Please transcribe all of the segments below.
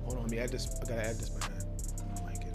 Hold on, let me add this. I gotta add this, man. I don't like it.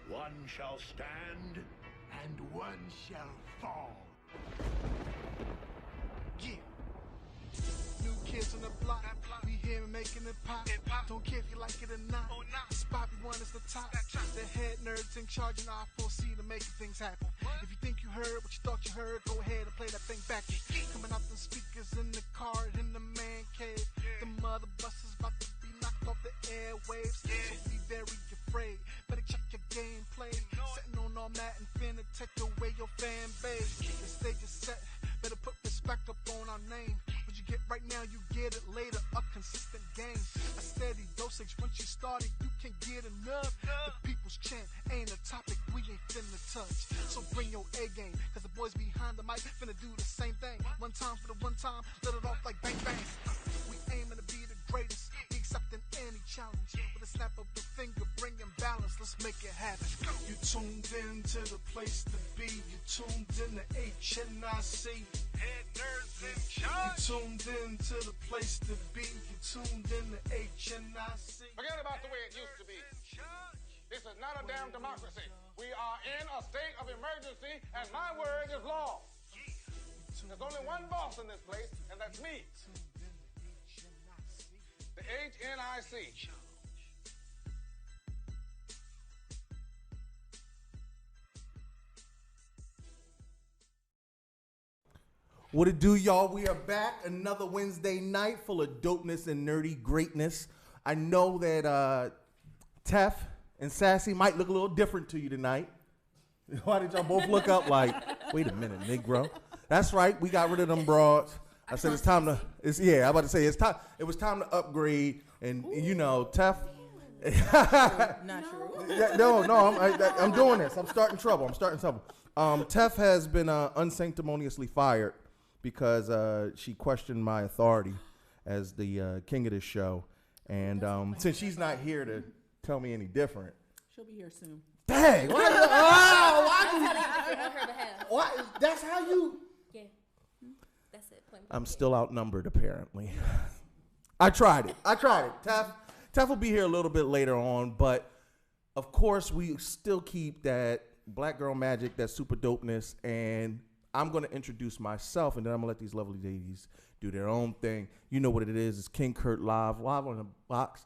One shall stand, and one shall fall. Yeah. New kids on the block, we here making it pop. Don't care if you like it or not. The spot we want is the top. The head nerds in charge and I foresee to making things happen. If you think you heard what you thought you heard, go ahead and play that thing backwards. Coming out the speakers in the car in the man cave. The mother bus is about to be knocked off the airwaves. So be very afraid. Better check your gameplay. Sitting on all that and finna take away your fan base. The stage is set. Better put respect up on our name. What you get right now, you get it later. A consistent game, a steady dosage. Once you started, you can't get enough. The people's chant ain't a topic we ain't finna touch. So bring your A game, cause the boys behind the mic finna do the same thing. One time for the one time, let it off like bang bang. We aiming to be the greatest. We accepting any challenge. With a snap of the finger, bringing balance. Let's make it happen. You tuned in to the place to be. You tuned in to HNIC. Head nerds in charge. You tuned in to the place to be. You tuned in to HNIC. Forget about the way it used to be. This is not a damn democracy. We are in a state of emergency, and my word is law. There's only one boss in this place, and that's me. The HNIC. What it do, y'all? We are back. Another Wednesday night full of dopeness and nerdy greatness. I know that Tef and Sassy might look a little different to you tonight. Why did y'all both look up like, wait a minute, Negro? That's right. We got rid of them broads. I said it's time to. I'm about to say it's time. It was time to upgrade, and you know, Tef. Not true. I'm doing this. I'm starting trouble. Tef has been unsanctimoniously fired because she questioned my authority as the king of this show. And since she's not here to tell me any different. She'll be here soon. Dang. Why? That's how you. Yeah. That's it. I'm still outnumbered, apparently. I tried it. Tef will be here a little bit later on, but of course we still keep that black girl magic, that super dopeness, and I'm going to introduce myself, and then I'm going to let these lovely ladies do their own thing. You know what it is. It's King Kurt live on the box.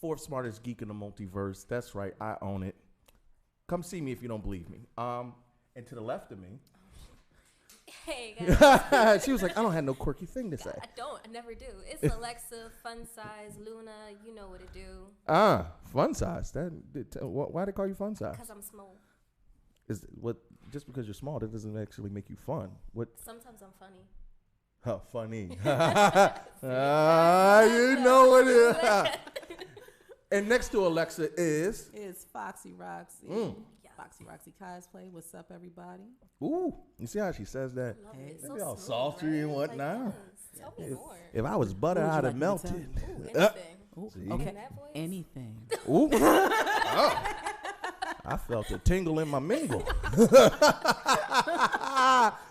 Fourth smartest geek in the multiverse. That's right. I own it. Come see me if you don't believe me. And to the left of me. Hey guys. She was like, I don't have no quirky thing to say. I don't. I never do. It's Alexa, Fun Size, Luna. You know what to do. Fun size. Why they call you fun size? Because I'm small. Is what just because you're small, that doesn't actually make you fun. What? Sometimes I'm funny. Oh, funny. You know what it is. And next to Alexa is Foxy Roxy. Mm. Foxy Roxy cosplay. What's up, everybody? Ooh. You see how she says that? Love it. Maybe So all smooth, sultry right? and whatnot. Like, yes. Tell me more. If I was butter, What would I'd you have like me to melted. Ooh, anything. Ooh, See? okay. In that voice? Anything. Ooh. Oh. I felt a tingle in my mingle.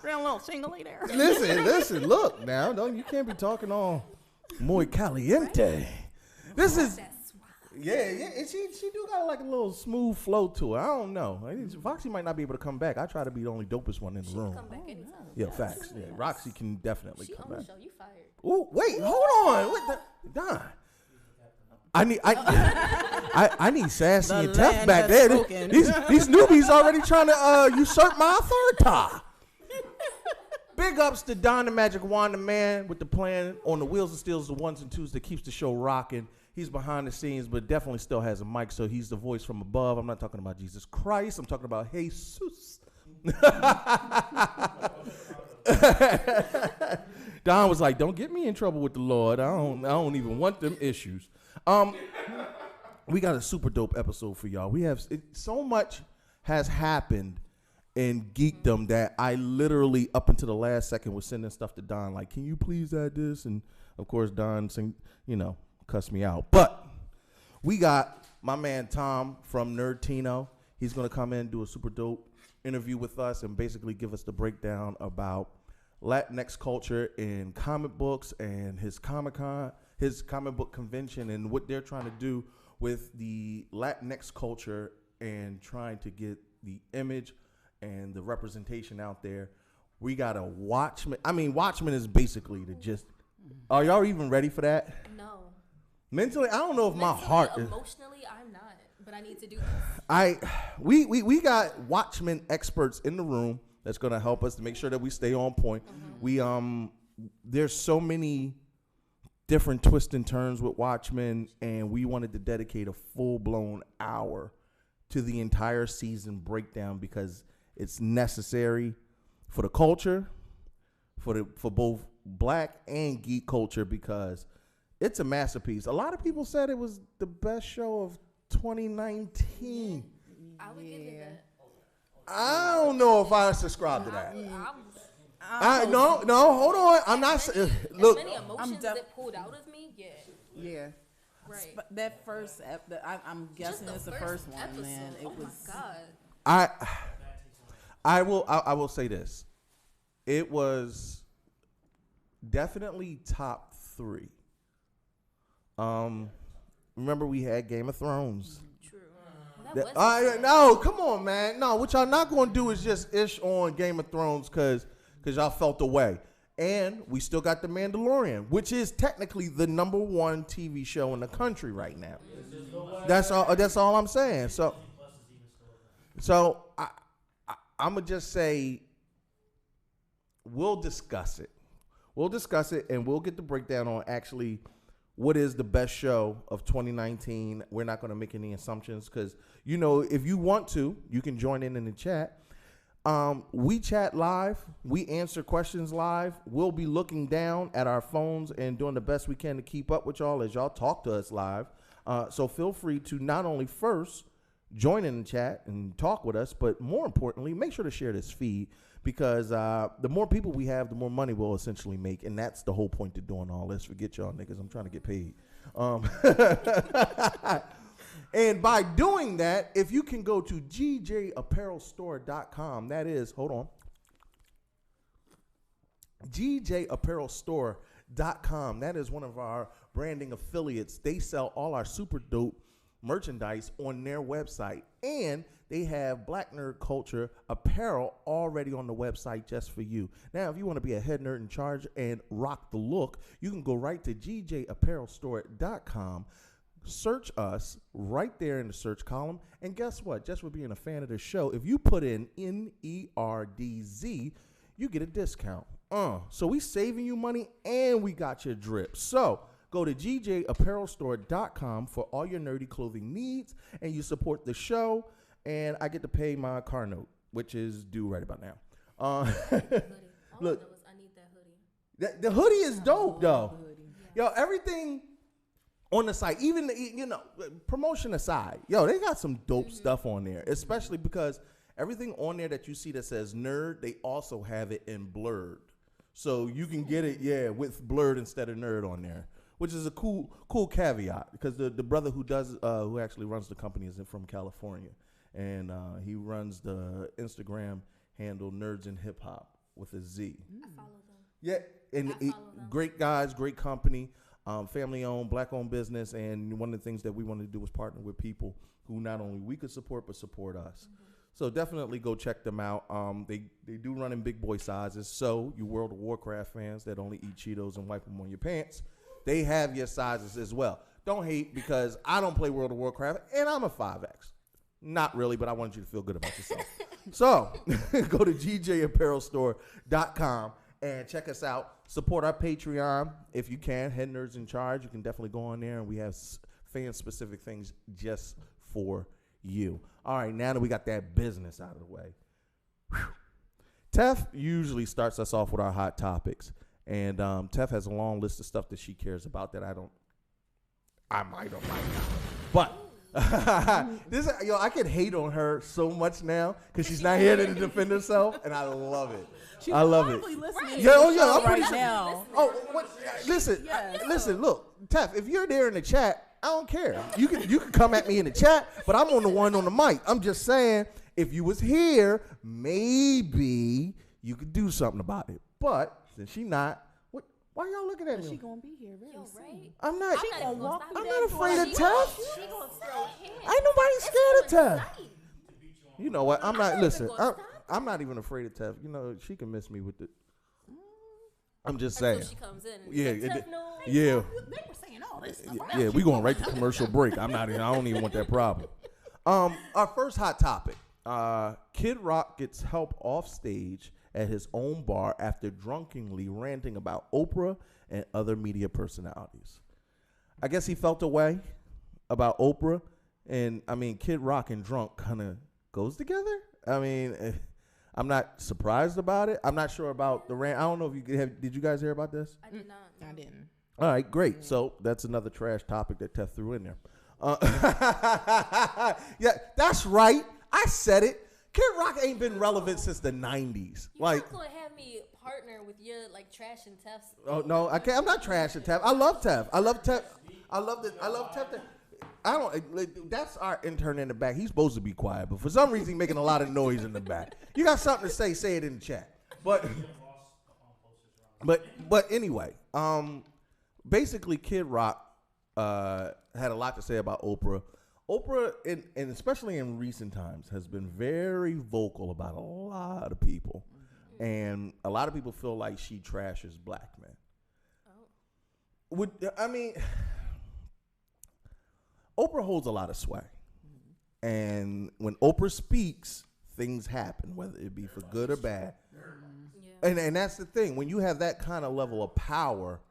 Real little shingly there. Listen, look now. You can't be talking all muy caliente. This is That's right. yeah. And she do got like a little smooth flow to it. I don't know. Foxy might not be able to come back. I try to be the only dopest one in the room. Come back anytime. Yeah, facts. Yeah, Roxy can definitely She come on the back. show. You fired. Ooh, wait, hold on. What the Don? I need Sassy The and Tef land back has there. spoken. These newbies already trying to usurp my authority. Big ups to Don the Magic Wand, the man with the plan on the wheels and steals the ones and twos that keeps the show rocking. He's behind the scenes, but definitely still has a mic, so he's the voice from above. I'm not talking about Jesus Christ. I'm talking about Jesus. Don was like, "Don't get me in trouble with the Lord. I don't even want them issues." We got a super dope episode for y'all. We have so much has happened in geekdom that I literally up until the last second was sending stuff to Don like, "Can you please add this?" And of course, Don cussed me out. But we got my man Tom from NERDTINO. He's gonna come in and do a super dope interview with us and basically give us the breakdown about Latinx culture in comic books and his Comic-Con, his comic book convention, and what they're trying to do with the Latinx culture and trying to get the image and the representation out there. We got a Watchmen. I mean, Watchmen is basically the gist. Are y'all even ready for that? No. Mentally, I don't know if my heart is. Emotionally, I'm not. But I need to do this. We got Watchmen experts in the room that's gonna help us to make sure that we stay on point. Mm-hmm. There's so many different twists and turns with Watchmen, and we wanted to dedicate a full-blown hour to the entire season breakdown because it's necessary for the culture, for both black and geek culture, because it's a masterpiece. A lot of people said it was the best show of 2019. I would give it that. I don't know if I subscribe to that. I'm No, hold on. I'm not. Look, many emotions that pulled out of me. Yeah. Right. That first, I'm guessing it's the first one, episode. man. It oh was. my god. I will say this. It was definitely top 3. Remember we had Game of Thrones. True. That No, come on, man. No, what y'all not gonna do is just ish on Game of Thrones because y'all felt the way. And we still got The Mandalorian, which is technically the #1 TV show in the country right now. That's all I'm saying. So I'm gonna just say we'll discuss it. And we'll get the breakdown on actually what is the best show of 2019. We're not going to make any assumptions because, if you want to, you can join in the chat. We chat live. We answer questions live. We'll be looking down at our phones and doing the best we can to keep up with y'all as y'all talk to us live. So feel free to not only first join in the chat and talk with us, but more importantly, make sure to share this feed because the more people we have, the more money we'll essentially make. And that's the whole point to doing all this. Forget y'all niggas. I'm trying to get paid. And by doing that, if you can go to gjapparelstore.com, that is, hold on, gjapparelstore.com. That is one of our branding affiliates. They sell all our super dope merchandise on their website, and they have Black Nerd Culture apparel already on the website just for you. Now, if you want to be a head nerd in charge and rock the look, you can go right to gjapparelstore.com. Search us right there in the search column. And guess what? Just for being a fan of the show, if you put in NERDZ, you get a discount. So we saving you money and we got your drip. So go to gjapparelstore.com for all your nerdy clothing needs, and you support the show, and I get to pay my car note, which is due right about now. Look, I need that hoodie. The hoodie is dope, though. Yo, everything on the site, even promotion aside, they got some dope stuff on there, especially because everything on there that you see that says nerd, they also have it in blurred. So you can get it, with blurred instead of nerd on there, which is a cool caveat, because the brother who actually runs the company is from California, and he runs the Instagram handle Nerds in Hip Hop with a Z. I follow them. Yeah, and great guys, great company, family owned, black owned business, and one of the things that we wanted to do was partner with people who not only we could support but support us. So definitely go check them out. They do run in big boy sizes. So you World of Warcraft fans that only eat Cheetos and wipe them on your pants, they have your sizes as well. Don't hate, because I don't play World of Warcraft and I'm a 5X. Not really, but I want you to feel good about yourself. So go to gjapparelstore.com and check us out. Support our Patreon if you can. Head Nerds in Charge. You can definitely go on there, and we have fan-specific things just for you. All right, now that we got that business out of the way, Tef usually starts us off with our hot topics, and Tef has a long list of stuff that she cares about that I might or might not. But I could hate on her so much now because she's not here to defend herself, and I love it. I love it. Listening I'm right pretty now. Oh, listen, listen. Look, Tef, if you're there in the chat, I don't care. You can come at me in the chat, but I'm on the one on the mic. I'm just saying, if you was here, maybe you could do something about it. But since she not, why y'all looking at me? She gonna be here very soon. Right? I'm not. I'm not afraid of Tef. She gonna throw hands. Ain't nobody scared of Tef. Sight. You know what? I'm not. Listen, I'm not even afraid of Tef. She can miss me with it. I'm just saying. Until she comes in. Yeah, They were saying all this stuff. Yeah, we going right to commercial break. I don't even want that problem. Our first hot topic. Kid Rock gets help off stage at his own bar after drunkenly ranting about Oprah and other media personalities. I guess he felt a way about Oprah, and Kid Rock and drunk kind of goes together. I'm not surprised about it. I'm not sure about the rant. I don't know if did you guys hear about this? I did not. I didn't. All right, great. So that's another trash topic that Tef threw in there. Yeah, that's right. I said it. Kid Rock ain't been relevant since the 90s. You're not gonna have me partner with your trash and Tef's. Oh no, I can't. I'm not trashing Tef. I love Tef. I love Tef. I love Tef. I don't. That's our intern in the back. He's supposed to be quiet, but for some reason he's making a lot of noise in the back. You got something to say? Say it in the chat. But anyway, basically, Kid Rock had a lot to say about Oprah. Oprah, and especially in recent times, has been very vocal about a lot of people. And a lot of people feel like she trashes black men. Oprah holds a lot of sway. And when Oprah speaks, things happen, whether it be for good or bad. And that's the thing. When you have that kind of level of power,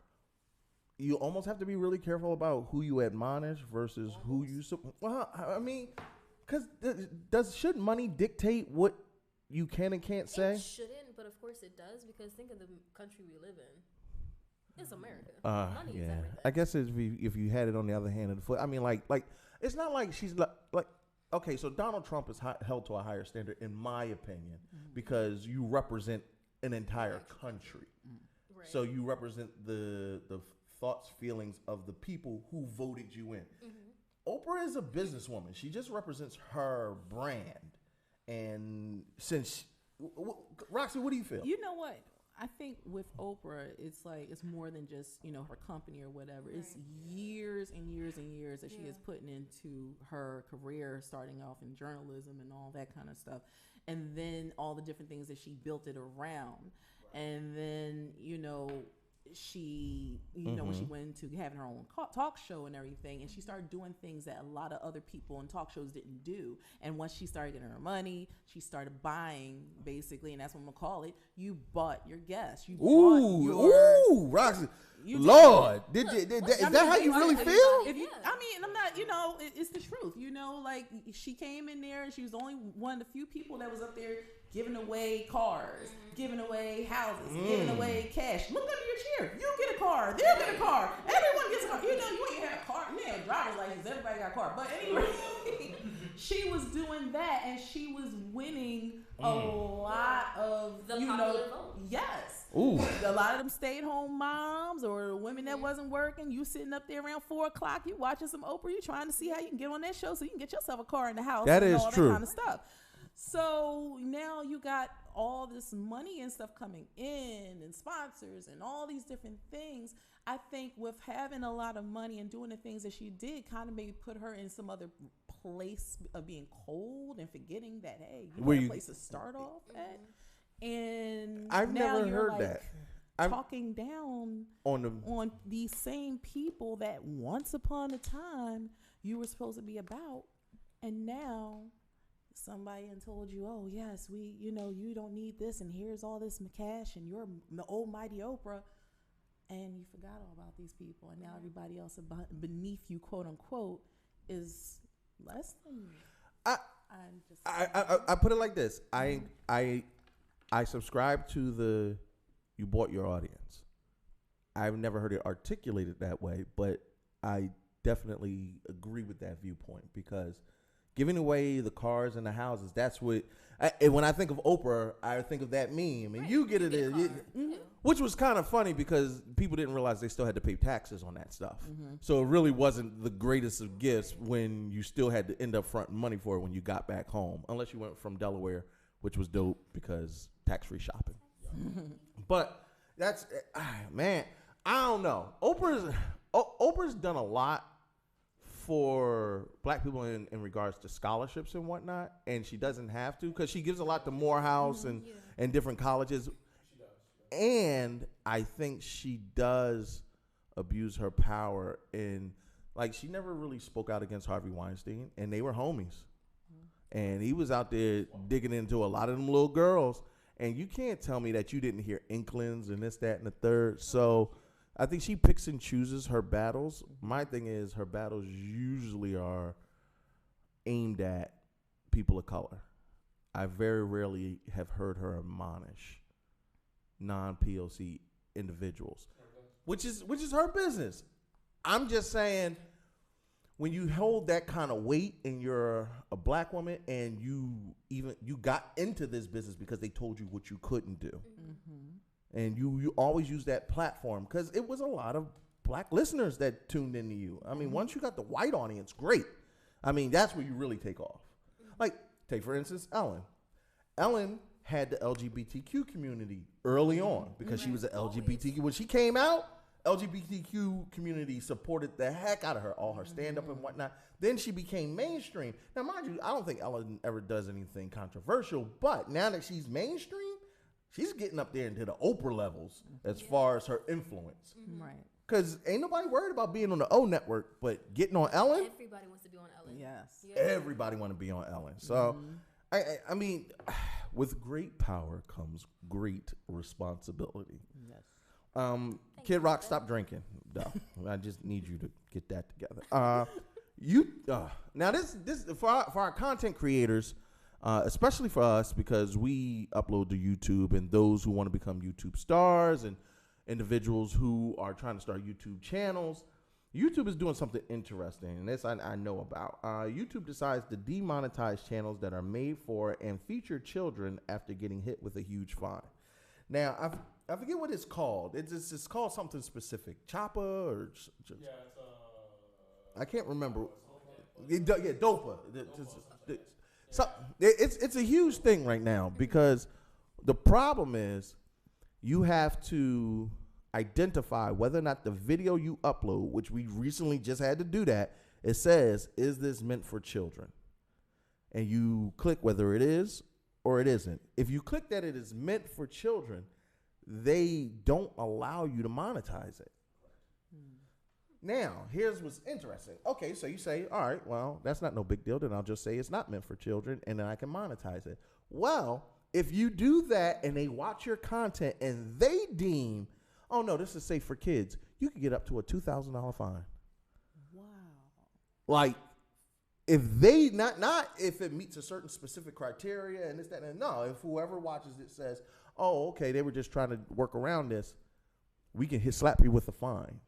you almost have to be really careful about who you admonish versus who you support. Well, because should money dictate what you can and can't say? It shouldn't, but of course it does, because think of the country we live in. It's America. Money is everything. I guess if you had it on the other hand of the foot, like it's not like she's like okay, so Donald Trump is held to a higher standard, in my opinion, because you represent an entire country. Right. So you represent the thoughts, feelings of the people who voted you in. Oprah is a businesswoman. She just represents her brand. And since Roxy, what do you feel? You know what? I think with Oprah, it's more than just, her company or whatever. Right. It's years and years and years that she is putting into her career, starting off in journalism and all that kind of stuff. And then all the different things that she built it around. Right. And then, she, you know, when she went into having her own talk show and everything, and she started doing things that a lot of other people in talk shows didn't do. And once she started getting her money, she started buying, basically, and that's what I'm gonna call it. You bought your guests. You bought your, Roxy. you Lord, is I that mean, how you really feel? If you, I mean, I'm not, you know, it's the truth. You know, like she came in there and she was the only one of the few people that was up there giving away cars, giving away houses, giving away cash. Look under your chair. You get a car. They'll get a car. Everyone gets a car. You know, you ain't have a car. You ain't have a driver's license. Everybody got a car. But anyway, she was doing that, and she was winning a lot of, The you popular know, vote. yes. Ooh. A lot of them stay-at-home moms or women that wasn't working. You sitting up there around 4 o'clock. You watching some Oprah. You trying to see how you can get on that show so you can get yourself a car in the house. That and is all true. That kind of stuff. So now you got all this money and stuff coming in and sponsors and all these different things. I think with having a lot of money and doing the things that she did kind of maybe put her in some other place of being cold and forgetting that, hey, you got a place to start off at. And I've now never you're heard like that. talking down on these same people that once upon a time you were supposed to be about, and now somebody and told you, oh yes, we, you know, you don't need this, and here's all this cash, and you're almighty Oprah, and you forgot all about these people, and now everybody else beneath you, quote unquote, is less than you. I put it like this. I subscribe to the you bought your audience. I've never heard it articulated that way, but I definitely agree with that viewpoint, because giving away the cars and the houses, that's what, when I think of Oprah, I think of that meme. And you get it, which was kind of funny because people didn't realize they still had to pay taxes on that stuff. So it really wasn't the greatest of gifts when you still had to end up fronting money for it when you got back home, unless you went from Delaware, which was dope because tax-free shopping. But that's, man, I don't know. Oprah's done a lot for black people in regards to scholarships and whatnot, and she doesn't have to, because she gives a lot to Morehouse and different colleges. And I think she does abuse her power in, like, she never really spoke out against Harvey Weinstein, and they were homies. And he was out there digging into a lot of them little girls, and you can't tell me that you didn't hear inklings and this, that, and the third. So I think she picks and chooses her battles. My thing is, her battles usually are aimed at people of color. I very rarely have heard her admonish non-POC individuals, which is her business. I'm just saying, when you hold that kind of weight and you're a black woman and you got into this business because they told you what you couldn't do. And you always use that platform because it was a lot of black listeners that tuned into you. I mean, once you got the white audience, great. I mean, that's where you really take off. Like, take for instance, Ellen. Ellen had the LGBTQ community early on because she was an LGBTQ. When she came out, LGBTQ community supported the heck out of her, all her stand-up and whatnot. Then she became mainstream. Now, mind you, I don't think Ellen ever does anything controversial, but now that she's mainstream, she's getting up there into the Oprah levels as far as her influence. Right. Because ain't nobody worried about being on the O Network, but getting on Ellen? Everybody wants to be on Ellen. Yes. Yeah. Everybody want to be on Ellen. So, I mean, with great power comes great responsibility. Yes. Kid Rock, stop drinking. No, I just need you to get that together. Now this for our content creators, especially for us, because we upload to YouTube, and those who want to become YouTube stars and individuals who are trying to start YouTube channels, YouTube is doing something interesting, and this I know about. YouTube decides to demonetize channels that are made for and feature children after getting hit with a huge fine. Now, I forget what it's called. It's called something specific. Choppa or... I can't remember. DOPA. So it's a huge thing right now, because the problem is you have to identify whether or not the video you upload, which we recently just had to do that, it says, is this meant for children? And you click whether it is or it isn't. If you click that it is meant for children, they don't allow you to monetize it. Now, here's what's interesting. Okay, so you say, all right, well, that's not no big deal. Then I'll just say it's not meant for children, and then I can monetize it. Well, if you do that and they watch your content and they deem, oh, no, this is safe for kids, you can get up to a $2,000 fine. Wow. Like, if they, not if it meets a certain specific criteria and this, that, and no, if whoever watches it says, oh, okay, they were just trying to work around this, we can slap you with a fine.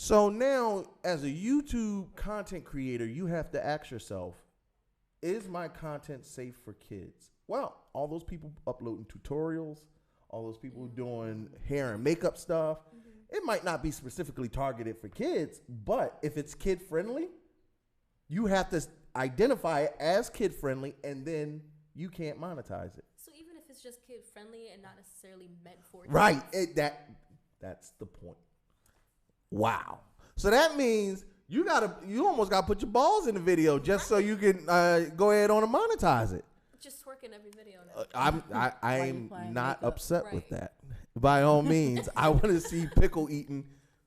So now, as a YouTube content creator, you have to ask yourself, is my content safe for kids? Well, all those people uploading tutorials, all those people doing hair and makeup stuff, it might not be specifically targeted for kids, but if it's kid friendly, you have to identify it as kid friendly, and then you can't monetize it. So even if it's just kid friendly and not necessarily meant for kids. Right. That's the point. Wow. So that means you almost gotta put your balls in the video just so you can go ahead on and monetize it. Just twerk in every video now. I'm not upset with that. By all means, I want to see pickle eating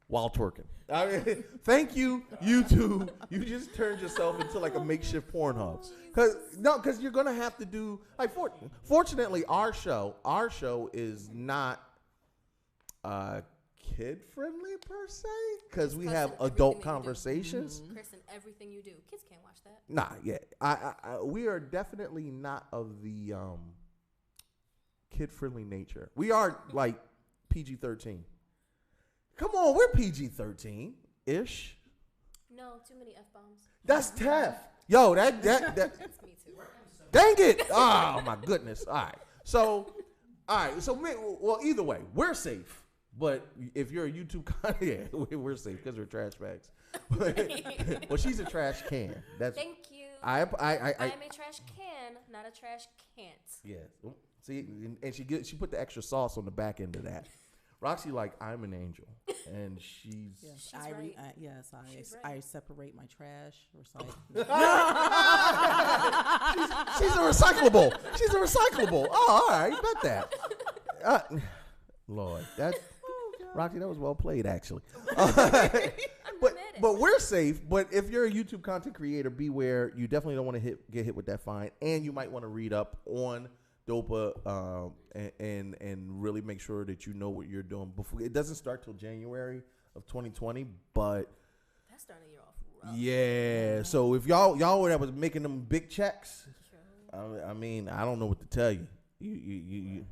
while twerking. I mean, thank you, YouTube. You just turned yourself into like a makeshift Pornhub. Because you're gonna have to do like. Fortunately, our show is not kid friendly per se, because we have adult conversations. Cursing everything you do. Kids can't watch that. Nah, yeah. We are definitely not of the kid friendly nature. We are like PG-13. Come on, we're PG-13 ish. No, too many F-bombs. That's tough. Yo, that That's me too. dang it. Oh my goodness. All right. So well, either way, we're safe. But if you're a YouTube content, yeah, we're safe because we're trash bags. Well, she's a trash can. That's Thank you. I am a trash can, not a trash can't. Yeah. See, and she put the extra sauce on the back end of that. Roxy, like, I'm an angel, and she's. Yes, She's right. I separate my trash, recycle. She's a recyclable. She's a recyclable. Oh, all right, bet that. Lord, that. Roxy, that was well played, actually. But we're safe. But if you're a YouTube content creator, beware. You definitely don't want to get hit with that fine, and you might want to read up on DOPA and really make sure that you know what you're doing before. It doesn't start till January of 2020, but That's starting the year off rough. yeah. So if y'all were that was making them big checks, I mean, I don't know what to tell you. You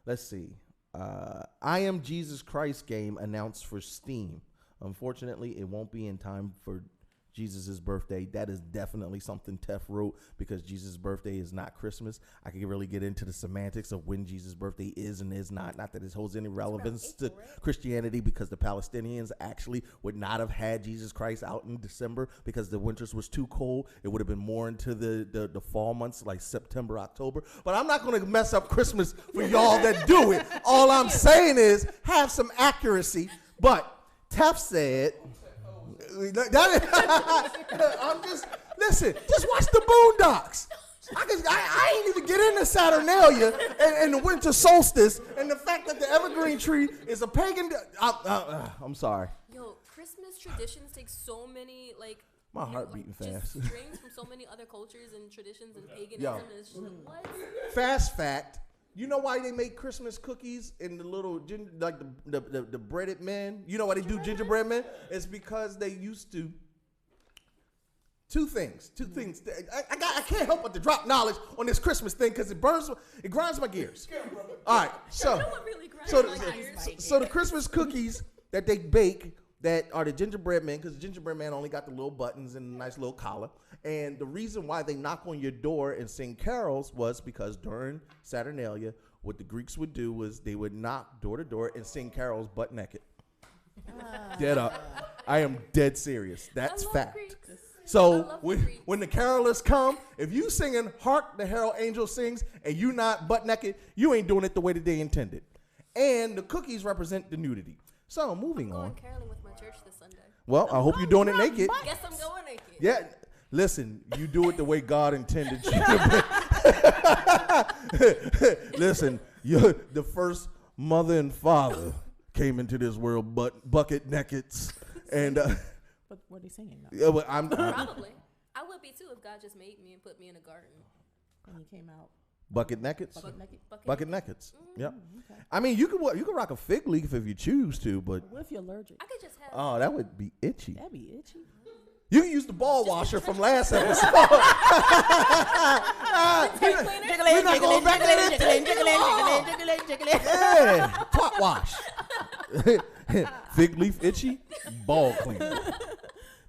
let's see. I Am Jesus Christ game announced for Steam. Unfortunately, it won't be in time for Jesus' birthday. That is definitely something Tef wrote because Jesus' birthday is not Christmas. I can really get into the semantics of when Jesus' birthday is and is not. Not that it holds any relevance to Christianity, because the Palestinians actually would not have had Jesus Christ out in December because the winters was too cold. It would have been more into the fall months like September, October. But I'm not going to mess up Christmas for y'all that do it. All I'm saying is have some accuracy. But Tef said... I'm just just watch the Boondocks. I ain't even get into Saturnalia and the winter solstice and the fact that the evergreen tree is a pagan. I'm sorry. Yo, Christmas traditions take so many my heart beating fast. Just strings from so many other cultures and traditions and paganism. And it's just like, what? Fast fact. You know why they make Christmas cookies in the little, like the breaded men? You know why they do gingerbread men? It's because they used to. Two things. I can't help but to drop knowledge on this Christmas thing because it grinds my gears. All right, so the Christmas cookies that they bake that are the gingerbread men, because the gingerbread man only got the little buttons and a nice little collar. And the reason why they knock on your door and sing carols was because during Saturnalia, what the Greeks would do was they would knock door to door and sing carols butt naked. Dead up. I am dead serious. That's fact. Greeks. So when the carolers come, if you singing "Hark the Herald Angel Sings" and you not butt naked, you ain't doing it the way that they intended. And the cookies represent the nudity. So moving I'm on. going caroling with my church this Sunday. Well, I hope you're doing it naked. Guess I'm going naked. Yeah. Listen, you do it the way God intended you to. Listen, you're the first mother and father came into this world, but bucket nakeds, and But what are they saying now? yeah, but Probably. I would be too if God just made me and put me in a garden. When you came out. bucket nakeds. Bucket naked. Bucket nakeds. Yep. Okay. I mean, you could rock a fig leaf if you choose to, but What if you're allergic? I could just have. oh, that would be itchy. That'd be itchy. You can use the ball washer from last episode. We're not going back to that. Yeah, twat wash. Fig leaf itchy, ball cleaner.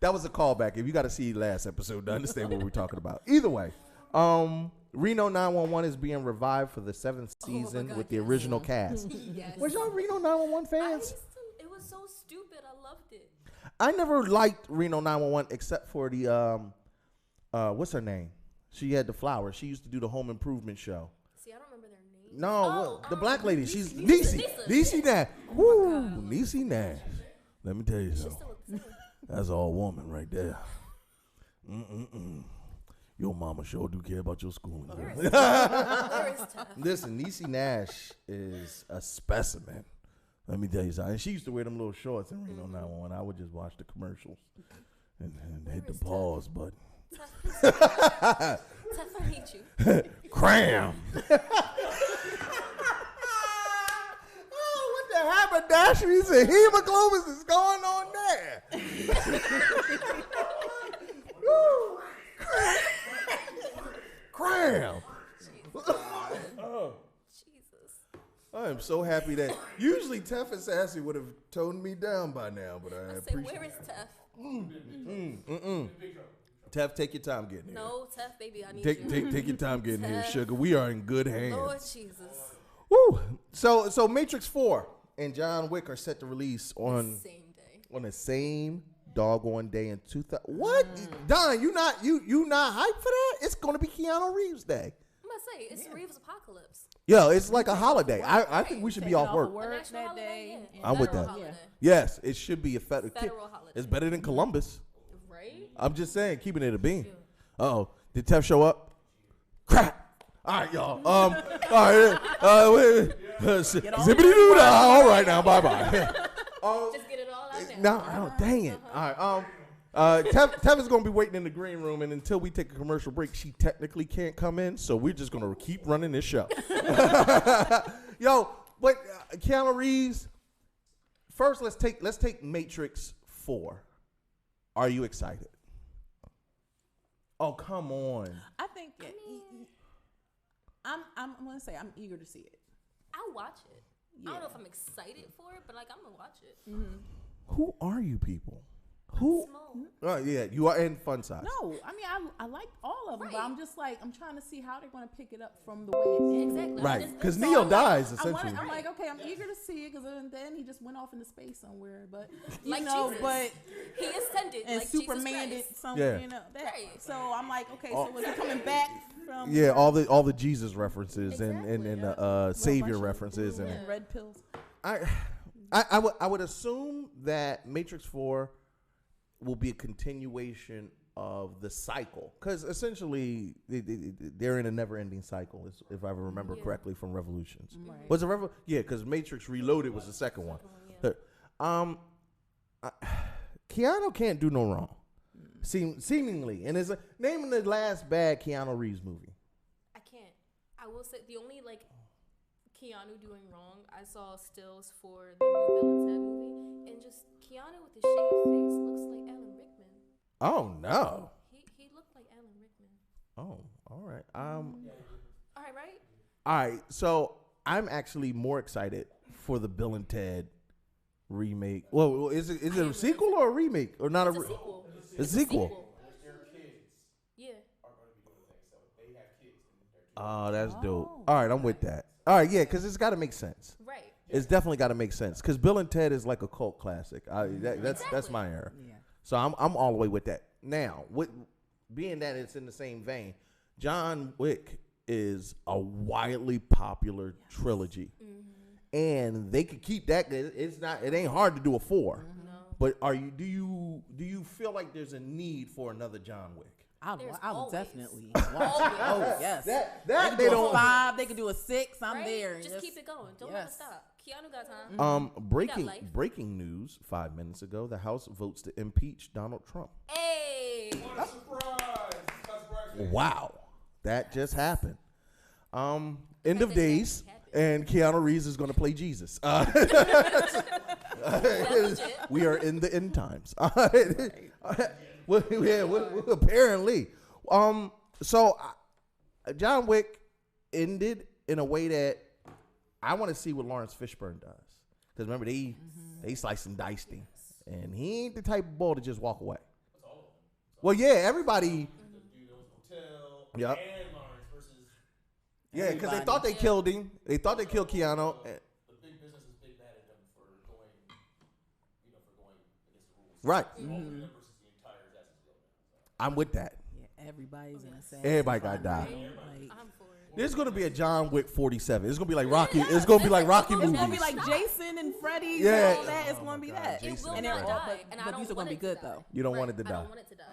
That was a callback. If you got to see last episode to understand what we're talking about. Either way, Reno 911 is being revived for the 7th season God, with the yes. original cast. Yes. Was y'all Reno 911 I fans? used to, it was so stupid. I loved it. I never liked Reno 911 except for the what's her name? She had the flowers. She used to do the home improvement show. See, I don't remember their names. No, the black lady. She's Niecy. Niecy Nash. Woo, Niecy Nash. Let me tell you She something. still looked the same. That's all woman right there. Your mama sure do care about your schooling. Where Girl. is Where is Tef? Listen, Niecy Nash is a specimen. Let me tell you something. And she used to wear them little shorts in Reno 911. I would just watch the commercials and hit the is pause button. Tef, I need you. Cram. Oh, what the haberdasheries and hemoglobins is going on there? Woo. Cram. Jesus. I am so happy that usually Tef and Sassy would have toned me down by now, but I I said, appreciate where is Tef? Tef, take your time getting here. No, Tef, baby, I need Take you. take your time getting here, Tef. sugar. We are in good hands. Lord Jesus. Woo. So Matrix 4 and John Wick are set to release on Same day. the same doggone day in 2000. What? Don, you not hyped for that? It's gonna be Keanu Reeves Day. I'm about to say, it's Reeves Apocalypse. Yeah, it's like a holiday. I think we should be off work. A Work national that holiday, day. yeah. I'm with Federal that. holiday. Yes, it should be a federal holiday. It's better than Columbus. Right? I'm just saying, keeping it a bean. Uh-oh. Did Tef show up? Crap. All right, y'all. All right. Wait. Zippity-doo-dah. All right, now. Bye-bye. Just get it all out now. No, dang it. All right. Tef is going to be waiting in the green room, and until we take a commercial break, she technically can't come in, so we're just going to keep running this show. Yo, but Keanu Reeves, first let's take Matrix 4. Are you excited? Oh, come on. I think I'm gonna say I'm eager to see it. I'll watch it. I Yeah. don't know if I'm excited for it, but like I'm gonna watch it. Who are you people? Who? Small. Yeah, you are in fun size. No, I mean I like all of them, but Right. I'm just like I'm trying to see how they're gonna pick it up from the way it ended. Exactly. Right, because So Neo I'm dies like, essentially. I'm like, okay, I'm eager to see it because then he just went off into space somewhere, but you Like know, Jesus. but He ascended and like Superman did Jesus Christ. something, Yeah. you know. That, Right. So I'm like, okay, so was he coming back from? Yeah, all the Jesus references and Exactly. Savior Bunch of references blue and red pills. I would assume that Matrix 4 will be a continuation of the cycle because essentially they're in a never-ending cycle, if I remember correctly from Revolutions. Right. Was it Yeah, because Matrix Reloaded was the second one. Keanu can't do no wrong, seemingly, and is naming the last bad Keanu Reeves movie. I can't. I will say the only like Keanu doing wrong. I saw stills for the new Bill and Ted movie, and just Keanu with his shaved face looks like Alan Rickman. Oh no! He looked like Alan Rickman. Oh, all right. All right. All right, so I'm actually more excited for the Bill and Ted remake. Well, is it a sequel or a remake or not? It's a sequel. It's a sequel. Yeah. Oh, that's dope. All right, I'm with that. All right, yeah, because it's got to make sense. Right. It's definitely got to make sense because Bill and Ted is like a cult classic. That's my era. Yeah. So I'm all the way with that. Now, being that it's in the same vein, John Wick is a widely popular trilogy, and they could keep that. It ain't hard to do a 4. No. But do you feel like there's a need for another John Wick? There's I would always. definitely watch it. Oh yes, That they they do a don't. 5. They could do a 6. I'm Right? there. Just keep it going. Don't ever stop. Keanu got time. Breaking life. breaking news 5 minutes ago. The House votes to impeach Donald Trump. Hey. What a surprise! Wow, that just happened. End of That days, happened. and Keanu Reeves is going to play Jesus. Legit. We are in the end times. Well, apparently. So John Wick ended in a way that I want to see what Lawrence Fishburne does. Because remember, they slice and diced him. And he ain't the type of bull to just walk away. Well, yeah, everybody. Yep. Yeah, because they thought they killed him. They thought they killed Keanu. The big business is big mad at him for going, for going against the rules. Right. So all the members is the entire Assassin's Guild now. I'm with that. Yeah, everybody's in a sad. Everybody got died. Like, I'm for it. There's gonna be a John Wick 47. It's gonna be like Rocky. It's gonna be like Rocky it's movies. gonna be like Jason and Freddy Yeah. and all that. It's gonna be that. It will And not they're all- die, and I but don't these are want gonna be it to good die. though. You don't want it to I die. don't want it to die.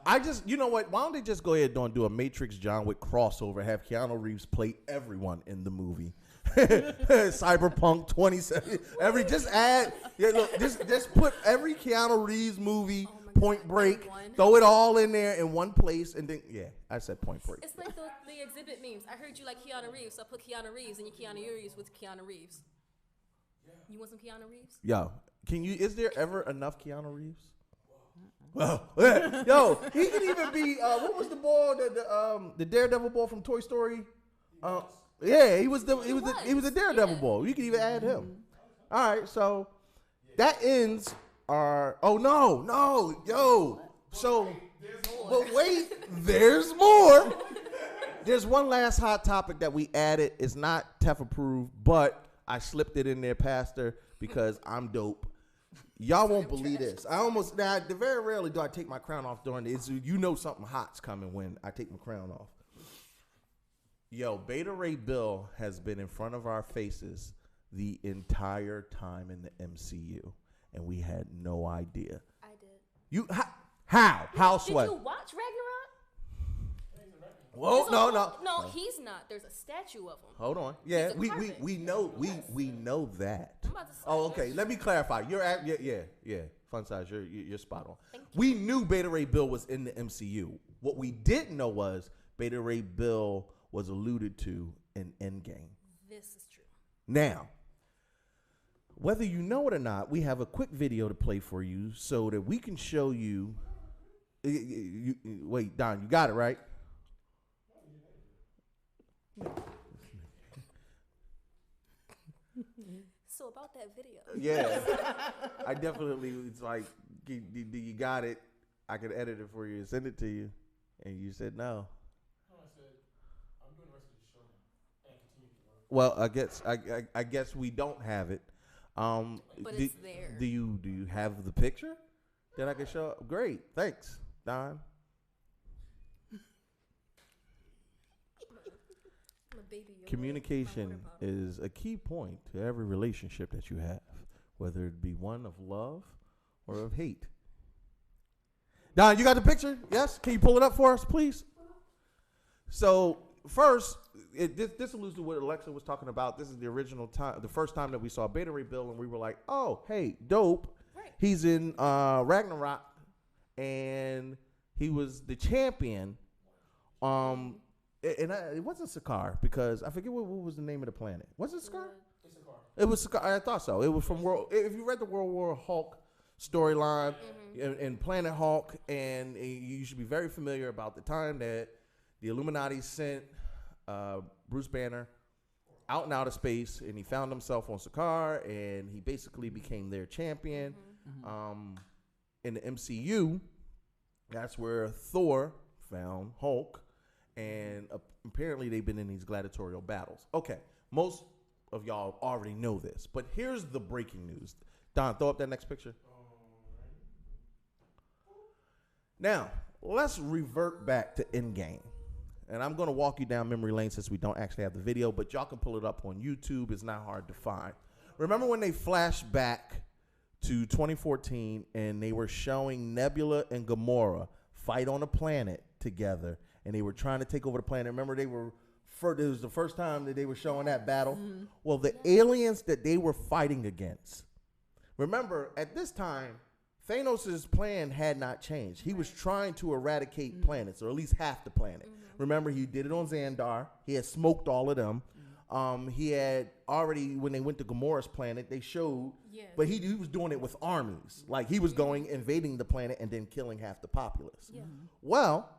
I just, you know what? Why don't they just go ahead and do a Matrix John Wick crossover? Have Keanu Reeves play everyone in the movie. Cyberpunk 27. Just add. Yeah, look, just put every Keanu Reeves movie. Oh my God, Point Break. in one. Throw it all in there in one place, and then I said Point Break. It's like the exhibit memes. I heard you like Keanu Reeves, so I put Keanu Reeves and your Keanu Reeves with Keanu Reeves. You want some Keanu Reeves? Yo, is there ever enough Keanu Reeves? Well, yo, he could even be. What was the boy? The Daredevil boy from Toy Story. Yeah, he was the Daredevil boy. You could even add him. All right, so that ends our. Oh no, yo. So, but wait, there's more. There's one last hot topic that we added. It's not TEF approved, but I slipped it in there, Pastor, because I'm dope. Y'all won't believe this. Very rarely do I take my crown off during this. You know something hot's coming when I take my crown off. Yo, Beta Ray Bill has been in front of our faces the entire time in the MCU, and we had no idea. I did. How Did sweat? you watch Ragnarok? Whoa, No, he's not. There's a statue of him. Hold on. Yeah, He's a we carpet. know we know that. I'm about to say Oh, okay. this. Let me clarify. You're at yeah. Fun size. You're spot on. Thank you. We knew Beta Ray Bill was in the MCU. What we didn't know was Beta Ray Bill was alluded to in Endgame. This is true. Now, whether you know it or not, we have a quick video to play for you so that we can show you. Wait, Don, you got it right? So about that video. Yeah, I definitely was like, you got it. I could edit it for you and send it to you. And you said no. No, I said, I'm doing the rest of the show now and continue to work. Well, I guess we don't have it. But it's there. Do you have the picture that I can show? Great, thanks, Don. I'm a baby Yoda. Communication My water bottle. is a key point to every relationship that you have, whether it be one of love or of hate. Don, you got the picture? Yes? Can you pull it up for us, please? So first, this alludes to what Alexa was talking about. This is the original time, the first time that we saw Beta Ray Bill, and we were like, oh, hey, dope. Right. He's in Ragnarok, and he was the champion. It wasn't Sakaar, because I forget what was the name of the planet. Was it Sakaar? It was Sakaar. I thought so. It was from If you read the World War Hulk storyline in Planet Hulk, and you should be very familiar about the time that the Illuminati sent Bruce Banner out in outer space, and he found himself on Sakaar, and he basically became their champion. In the MCU, that's where Thor found Hulk. And apparently they've been in these gladiatorial battles. Okay, most of y'all already know this, but here's the breaking news. Don, throw up that next picture. Now, let's revert back to Endgame. And I'm going to walk you down memory lane since we don't actually have the video, but y'all can pull it up on YouTube. It's not hard to find. Remember when they flashed back to 2014 and they were showing Nebula and Gamora fight on a planet together, and they were trying to take over the planet. Remember, it was the first time that they were showing that battle. Well, the aliens that they were fighting against. Remember, at this time, Thanos' plan had not changed. He was trying to eradicate planets, or at least half the planet. Remember, he did it on Xandar. He had smoked all of them. He had already, when they went to Gamora's planet, they showed, but he was doing it with armies. Like, he was going, invading the planet, and then killing half the populace. Well,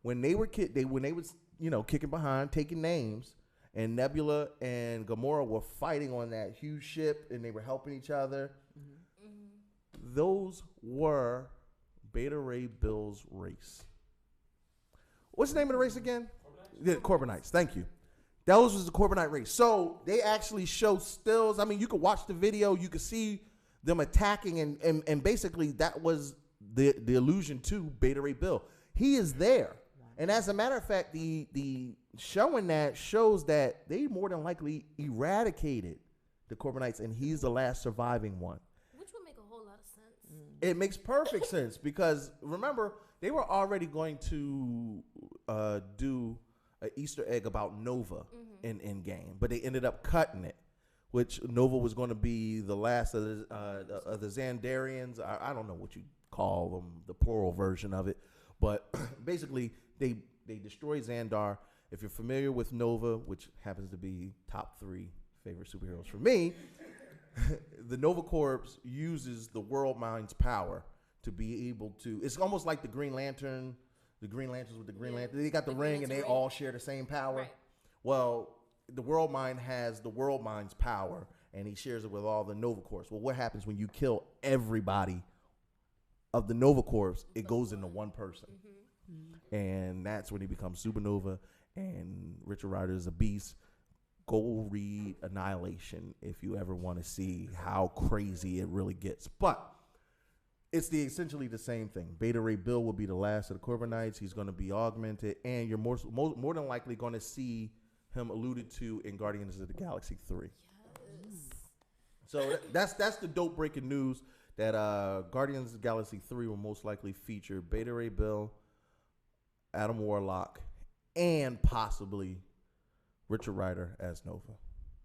when they were kicking behind, taking names, and Nebula and Gamora were fighting on that huge ship, and they were helping each other. Those were Beta Ray Bill's race. What's the name of the race again? The Corbinites. Thank you. Those was the Corbinite race. So they actually show stills. I mean, you could watch the video. You could see them attacking, and basically that was the allusion to Beta Ray Bill. He is there. And as a matter of fact, the showing that shows that they more than likely eradicated the Corbinites, and he's the last surviving one. Which would make a whole lot of sense. It makes perfect sense because, remember, they were already going to do an Easter egg about Nova in Endgame, but they ended up cutting it, which Nova was going to be the last of the Xandarians. I don't know what you call them, the plural version of it, but basically they destroy Xandar. If you're familiar with Nova, which happens to be top 3 favorite superheroes for me, the Nova Corps uses the World Mind's power to be able to. It's almost like the Green Lantern. The Green Lanterns with the Green Lantern. They got the ring, and they all share the same power. Right. Well, the World Mind has the World Mind's power, and he shares it with all the Nova Corps. Well, what happens when you kill everybody of the Nova Corps? It goes into one person. And that's when he becomes Supernova, and Richard Rider is a beast. Go read Annihilation if you ever want to see how crazy it really gets. But it's essentially the same thing. Beta Ray Bill will be the last of the Corbinites. He's going to be augmented, and you're more than likely going to see him alluded to in Guardians of the Galaxy 3. Yes. So that's the dope breaking news that Guardians of the Galaxy 3 will most likely feature Beta Ray Bill, Adam Warlock, and possibly Richard Rider as Nova.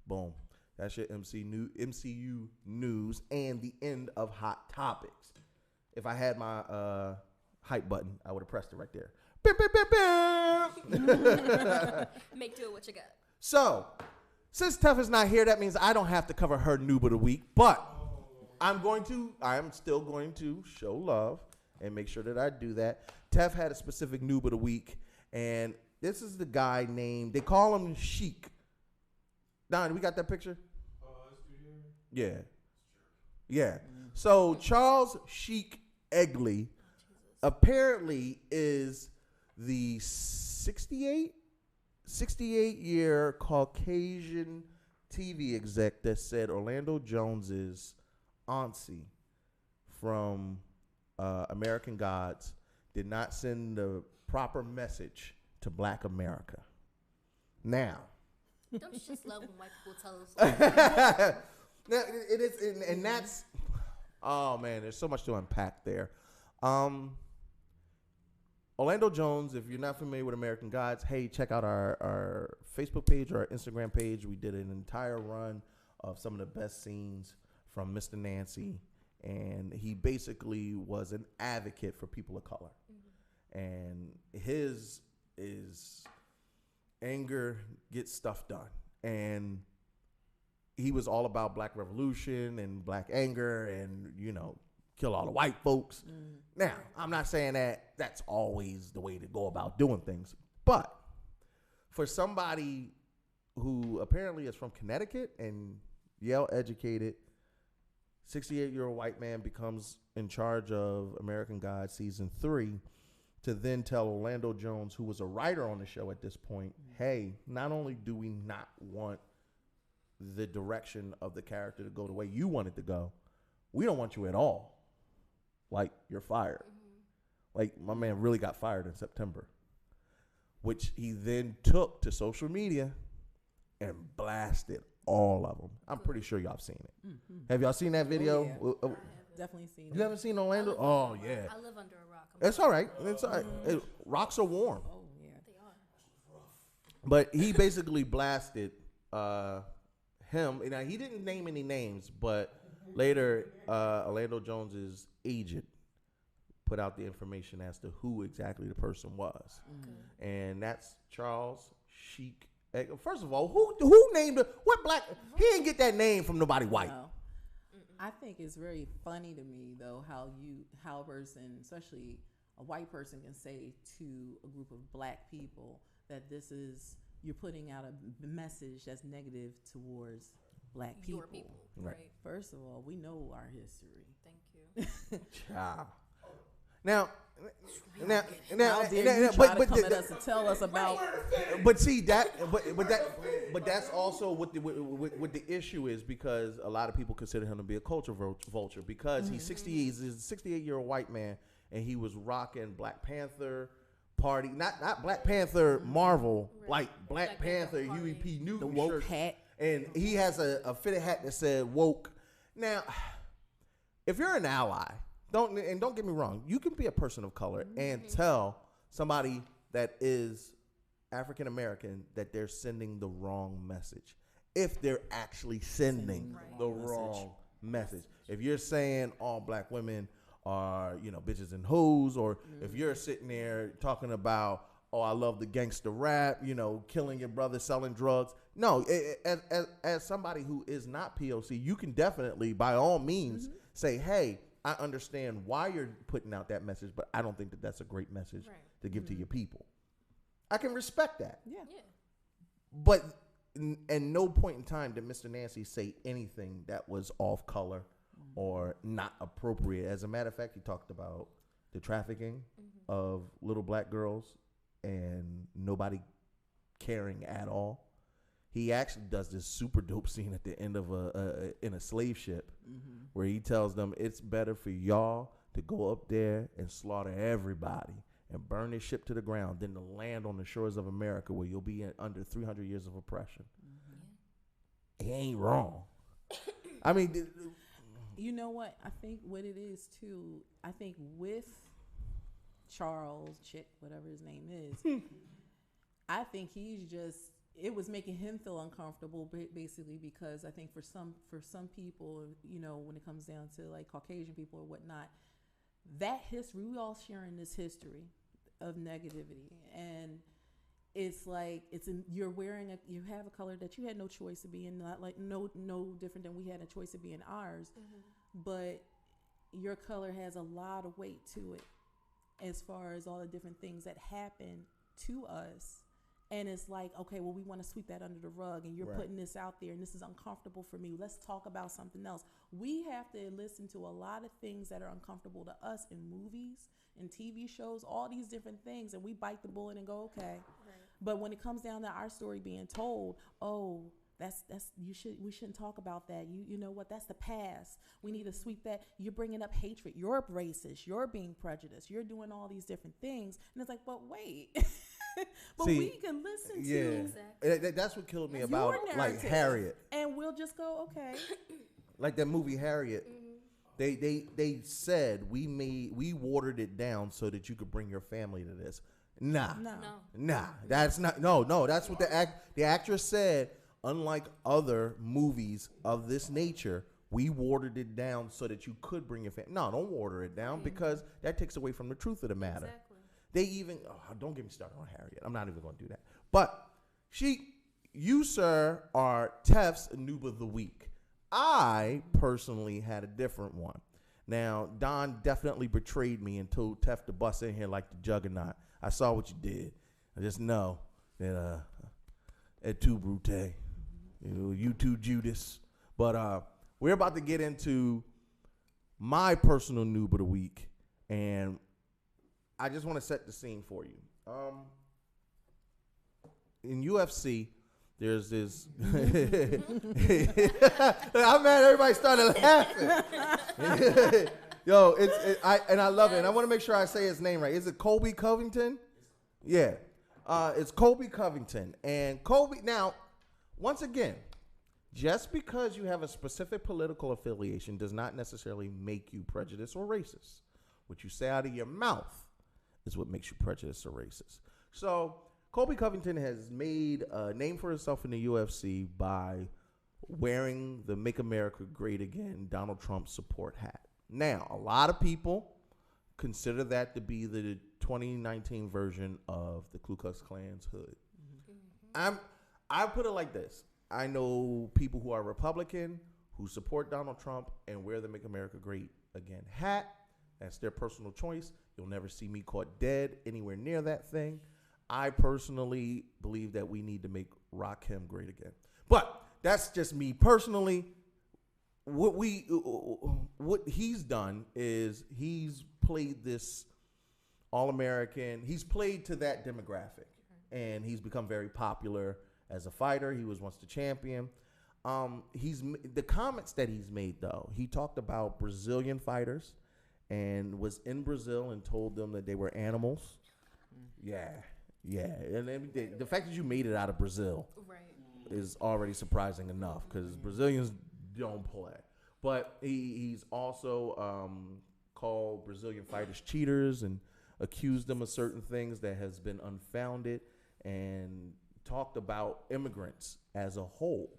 Boom. That's your MCU news and the end of Hot Topics. If I had my hype button, I would have pressed it right there. Beep, beep, beep, beep. Make do it what you got. So, since Tef is not here, that means I don't have to cover her noob of the week, but I am still going to show love and make sure that I do that. Tef had a specific noob of the week, and this is the guy named, they call him Sheik. Don, we got that picture? Yeah. Yeah. So Charles Sheik Egley apparently is the 68-year Caucasian TV exec that said Orlando Jones's auntie from American Gods did not send the proper message to Black America. Now, Don't you just love when white people tell us? now, it is, and that's, oh man, there's so much to unpack there. Orlando Jones, if you're not familiar with American Gods, hey, check out our Facebook page or our Instagram page. We did an entire run of some of the best scenes from Mr. Nancy, and he basically was an advocate for people of color. And his is anger gets stuff done. And he was all about Black revolution and Black anger and, kill all the white folks. Now, I'm not saying that that's always the way to go about doing things, but for somebody who apparently is from Connecticut and Yale educated, 68-year-old white man becomes in charge of American Gods season 3 to then tell Orlando Jones, who was a writer on the show at this point, hey, not only do we not want the direction of the character to go the way you want it to go, we don't want you at all. Like, you're fired. Like, my man really got fired in September, which he then took to social media and blasted all of them. I'm pretty sure y'all have seen it. Have y'all seen that video? Oh, yeah. Definitely seen it. You haven't seen Orlando? Oh, yeah. I live under a rock. It's all right. It's all right. Rocks are warm. Oh yeah. They are. But he basically blasted him. Now, he didn't name any names, but later Orlando Jones's agent put out the information as to who exactly the person was. And that's Charles Sheik. First of all, who named it? What black? He didn't get that name from nobody white. No. I think it's very funny to me though how a person, especially a white person, can say to a group of black people that you're putting out a message that's negative towards black people. Your people. Right. First of all, we know our history. Thank you. Child. Now, How dare you try to come at us and tell us about? But see but that's also what the issue is, because a lot of people consider him to be a culture vulture because he's 68. He's a 68-year-old white man, and he was rocking Black Panther party, not Black Panther Marvel, like Black Panther UEP Newton The woke shirt. hat. And he has a fitted hat that said woke. Now, if you're an ally, don't get me wrong, you can be a person of color and tell somebody that is African American that they're sending the wrong message. If they're actually sending the wrong message. If you're saying all black women are, bitches and hoes, or if you're sitting there talking about, oh, I love the gangster rap, killing your brother, selling drugs. No, as somebody who is not POC, you can definitely, by all means, say, hey, I understand why you're putting out that message, but I don't think that that's a great message to give to your people. I can respect that. Yeah. But at no point in time did Mr. Nancy say anything that was off color or not appropriate. As a matter of fact, he talked about the trafficking of little black girls and nobody caring at all. He actually does this super dope scene at the end of in a slave ship where he tells them it's better for y'all to go up there and slaughter everybody and burn this ship to the ground than to land on the shores of America where you'll be under 300 years of oppression. He ain't wrong. I mean, you know what? I think what it is too, I think with Charles, Chick, whatever his name is, I think it was making him feel uncomfortable basically because I think for some people, when it comes down to like Caucasian people or whatnot, that history, we all sharing this history of negativity, and it's like you have a color that you had no choice to be in, not like no different than we had a choice to be in ours, but your color has a lot of weight to it as far as all the different things that happen to us. And it's like, okay, well, we want to sweep that under the rug, and you're putting this out there, and this is uncomfortable for me. Let's talk about something else. We have to listen to a lot of things that are uncomfortable to us in movies, in TV shows, all these different things, and we bite the bullet and go, okay. Right. But when it comes down to our story being told, oh, we shouldn't talk about that. You know what? That's the past. We need to sweep that. You're bringing up hatred. You're racist. You're being prejudiced. You're doing all these different things, and it's like, but wait. But we can listen to exactly. That's what killed me about like Harriet, and we'll just go okay. Like that movie Harriet, they said we watered it down so that you could bring your family to this. Nah, that's not. No, that's what the actress said. Unlike other movies of this nature, we watered it down so that you could bring your family. No, don't water it down because that takes away from the truth of the matter. Exactly. They even, don't get me started on Harriet. I'm not even going to do that. But you, sir, are Tef's Noob of the Week. I personally had a different one. Now, Don definitely betrayed me and told Tef to bust in here like the Juggernaut. I saw what you did. I just know that et tu, Brute. You too, Judas. But we're about to get into my personal Noob of the Week, and I just want to set the scene for you. In UFC, there's this. I'm mad everybody started laughing. Yo, I love it, and I want to make sure I say his name right. Is it Colby Covington? Yeah, it's Colby Covington, and Colby. Now, once again, just because you have a specific political affiliation does not necessarily make you prejudiced or racist. What you say out of your mouth is what makes you prejudiced or racist. So Colby Covington has made a name for himself in the UFC by wearing the Make America Great Again Donald Trump support hat. Now, a lot of people consider that to be the 2019 version of the Ku Klux Klan's hood. I put it like this. I know people who are Republican who support Donald Trump and wear the Make America Great Again hat. That's their personal choice. You'll never see me caught dead anywhere near that thing. I personally believe that we need to make Rakim great again. But that's just me personally. What he's done is he's played this All-American. He's played to that demographic, and he's become very popular as a fighter. He was once the champion. The comments that he's made, though, he talked about Brazilian fighters and was in Brazil and told them that they were animals. Yeah. And then the fact that you made it out of Brazil is already surprising enough because Brazilians don't play. But he's also called Brazilian fighters cheaters and accused them of certain things that has been unfounded and talked about immigrants as a whole.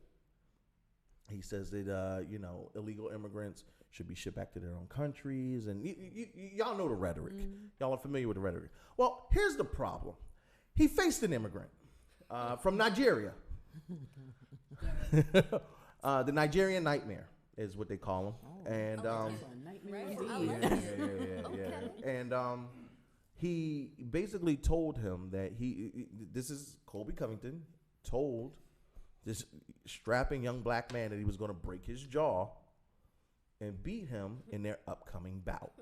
He says that, illegal immigrants should be shipped back to their own countries. And y'all know the rhetoric. Y'all are familiar with the rhetoric. Well, here's the problem. He faced an immigrant from Nigeria. The Nigerian Nightmare is what they call him. And and he basically told him that this is Colby Covington, told this strapping young black man that he was going to break his jaw and beat him in their upcoming bout.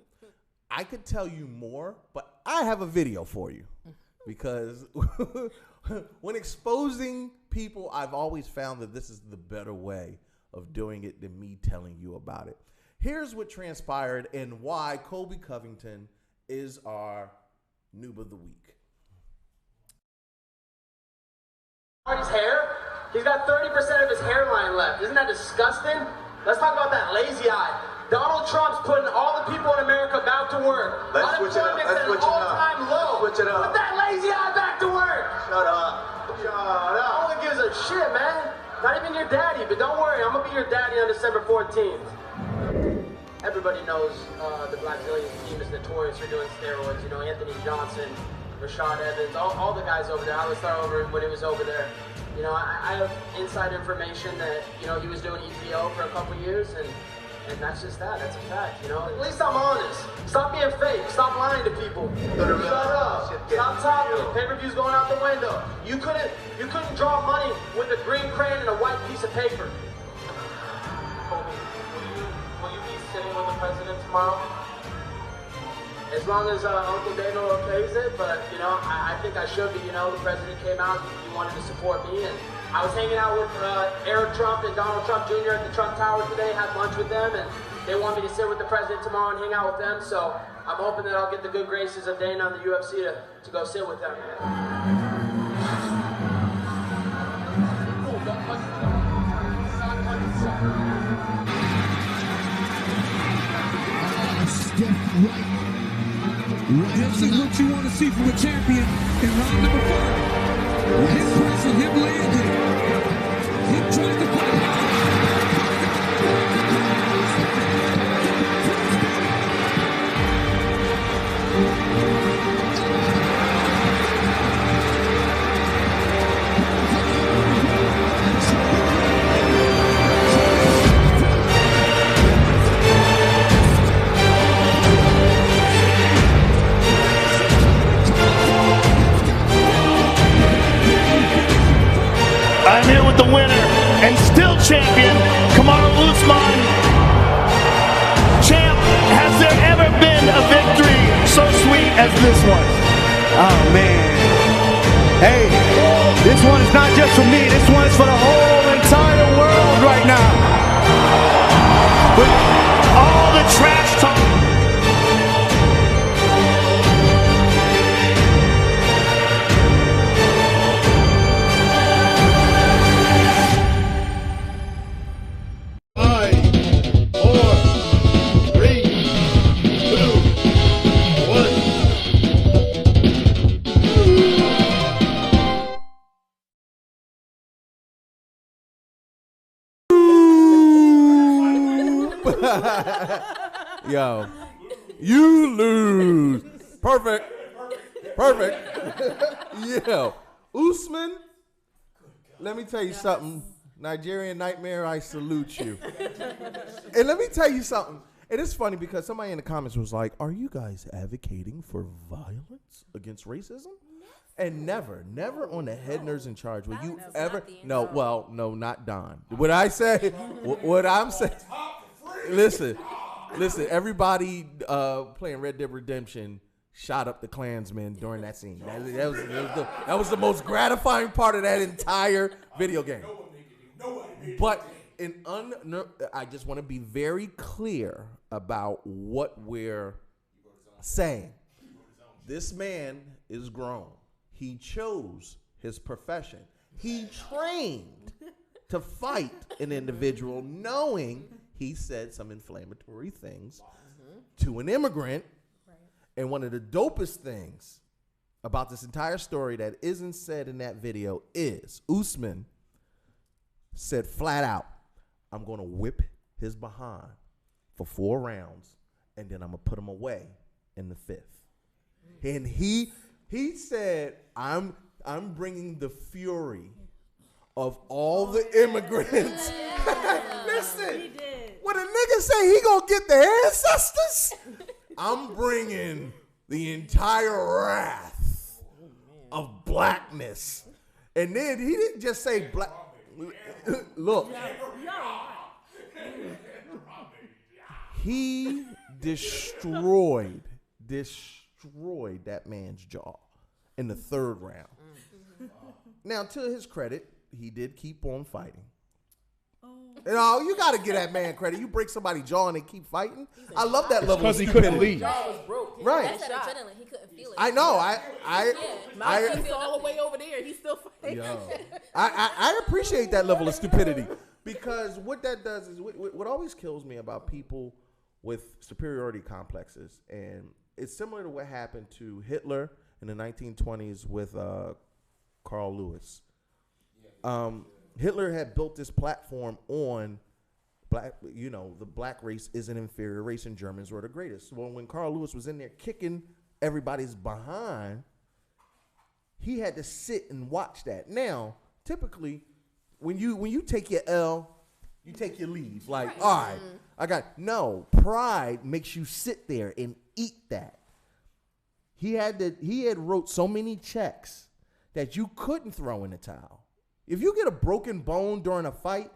I could tell you more, but I have a video for you because when exposing people, I've always found that this is the better way of doing it than me telling you about it. Here's what transpired and why Colby Covington is our noob of the week. His hair, he's got 30% of his hairline left. Isn't that disgusting? Let's talk about that lazy eye. Donald Trump's putting all the people in America back to work. Unemployment's at an all-time low. Put that lazy eye back to work. Shut up. No one gives a shit, man. Not even your daddy, but don't worry, I'm gonna be your daddy on December 14th. Everybody knows the Brazilian team is notorious for doing steroids. Anthony Johnson, Rashad Evans, all the guys over there. I was there over when it was over there. I have inside information that, he was doing EPO for a couple years, and that's just that. That's a fact, At least I'm honest. Stop being fake. Stop lying to people. Shut up. Stop talking. Pay-per-view's going out the window. You couldn't draw money with a green crayon and a white piece of paper. Colby, will you be sitting with the president tomorrow? As long as Uncle Daniel okays it, but, I think I should be. The president came out, he wanted to support me, and I was hanging out with Eric Trump and Donald Trump Jr. at the Trump Tower today, had lunch with them, and they want me to sit with the president tomorrow and hang out with them, so I'm hoping that I'll get the good graces of Dana and the UFC to go sit with them. This is what you want to see from a champion in round number 5. Him pressing, him landing, him trying to fight. I'm here with the winner and still champion, Kamaru Usman. Champ, has there ever been a victory so sweet as this one? Oh man. Hey, this one is not just for me, this one is for the whole entire world right now. With all the trash talk. Yo, you lose. Perfect. Yo, Usman, let me tell you something. Nigerian Nightmare, I salute you. And let me tell you something. It is funny because somebody in the comments was like, are you guys advocating for violence against racism? And never on the head nerds in charge will you ever, no, not Don. What I say, what I'm saying, listen, everybody playing Red Dead Redemption shot up the Klansmen during that scene. That was the most gratifying part of that entire video game. But I just want to be very clear about what we're saying. This man is grown. He chose his profession. He trained to fight an individual knowing he said some inflammatory things to an immigrant. And one of the dopest things about this entire story that isn't said in that video is Usman said flat out, I'm going to whip his behind for 4 rounds, and then I'm going to put him away in the 5th. And he said, I'm bringing the fury of all the immigrants. Listen, when a nigga say he going to get the ancestors, I'm bringing the entire wrath of blackness. And then he didn't just say black. Look. He destroyed that man's jaw in the 3rd round. Now, to his credit, he did keep on fighting. You know, you got to give that man credit. You break somebody's jaw and they keep fighting. I love that level of stupidity. Because he couldn't leave. Jaw was broke. Right. That's that adrenaline. He couldn't feel it. I know. He's all the way over there. He's still fighting. Yo, I appreciate that level of stupidity because what that does is what always kills me about people with superiority complexes, and it's similar to what happened to Hitler in the 1920s with Carl Lewis. Hitler had built this platform on the black race is an inferior race and Germans were the greatest. Well, when Carl Lewis was in there kicking everybody's behind, he had to sit and watch that. Now, typically, when you take your L, you take your leave. Like, all right, pride makes you sit there and eat that. He had wrote so many checks that you couldn't throw in the towel. If you get a broken bone during a fight,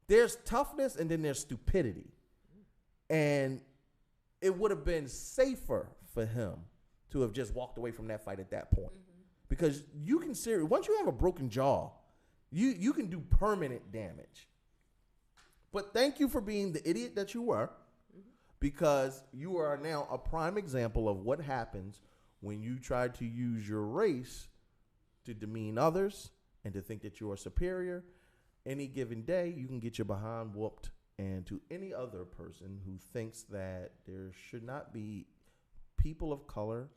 there's toughness and then there's stupidity. And it would have been safer for him to have just walked away from that fight at that point. Because you can once you have a broken jaw, you can do permanent damage. But thank you for being the idiot that you were, because you are now a prime example of what happens when you try to use your race to demean others and to think that you are superior. Any given day, you can get your behind whooped. And to any other person who thinks that there should not be people of color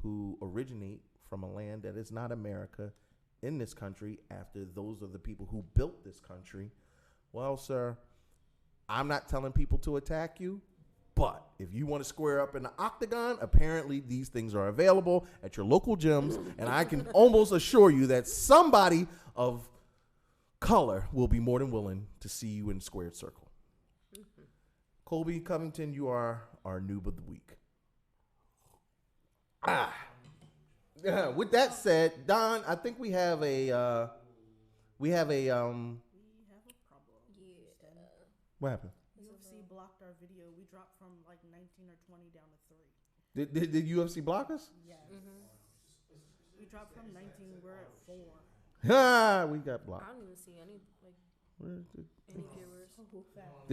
who originate from a land that is not America in this country after those are the people who built this country, well, sir, I'm not telling people to attack you, but if you want to square up in the octagon, apparently these things are available at your local gyms, and I can almost assure you that somebody of color will be more than willing to see you in squared circle. Colby Covington, you are our noob of the week. With that said, Don, I think we have a problem. What happened? UFC blocked our video. We dropped from like 19 or 20 down to 3. Did UFC block us? Yes. We dropped from 19. We're at 4. We got blocked. I don't even see any viewers. Did it